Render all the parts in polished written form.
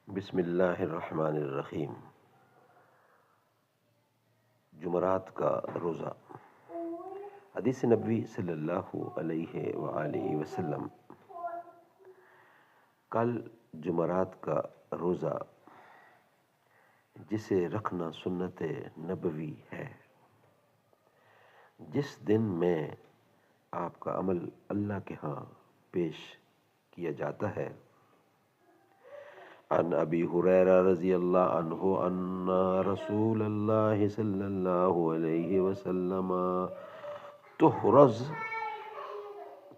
بسم اللہ الرحمن الرحیم۔ جمعرات کا روزہ۔ حدیث نبوی صلی اللہ علیہ وآلہ وسلم: کل جمعرات کا روزہ جسے رکھنا سنت نبوی ہے، جس دن میں آپ کا عمل اللہ کے ہاں پیش کیا جاتا ہے۔ عن ابی ہریرہ رضی اللہ عنہ ان رسول اللہ صلی اللہ علیہ وسلم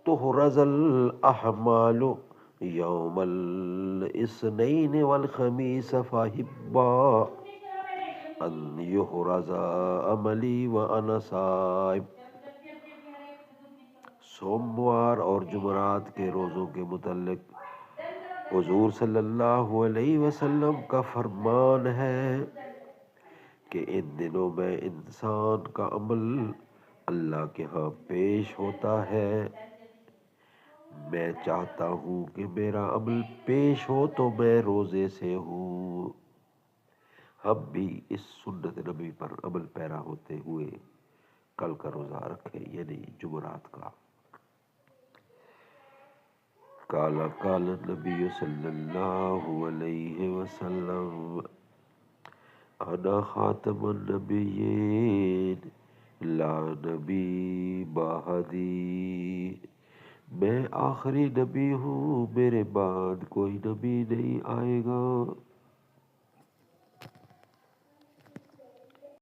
تحرز الاعمال یوم الاثنین والخمیس فاحب ان یحرز عملی وانا صائم۔ سوموار اور جمعرات کے روزوں کے متعلق حضور صلی اللہ علیہ وسلم کا فرمان ہے کہ ان دنوں میں انسان کا عمل اللہ کے ہاں پیش ہوتا ہے۔ میں چاہتا ہوں کہ میرا عمل پیش ہو تو میں روزے سے ہوں۔ ہم بھی اس سنت نبی پر عمل پیرا ہوتے ہوئے کل کا روزہ رکھیں، یعنی جمعرات کا۔ قال النبی صلی اللہ علیہ وسلم: انا خاتم النبیین لا نبی بعدی۔ میں آخری نبی ہوں، میرے بعد کوئی نبی نہیں آئے گا۔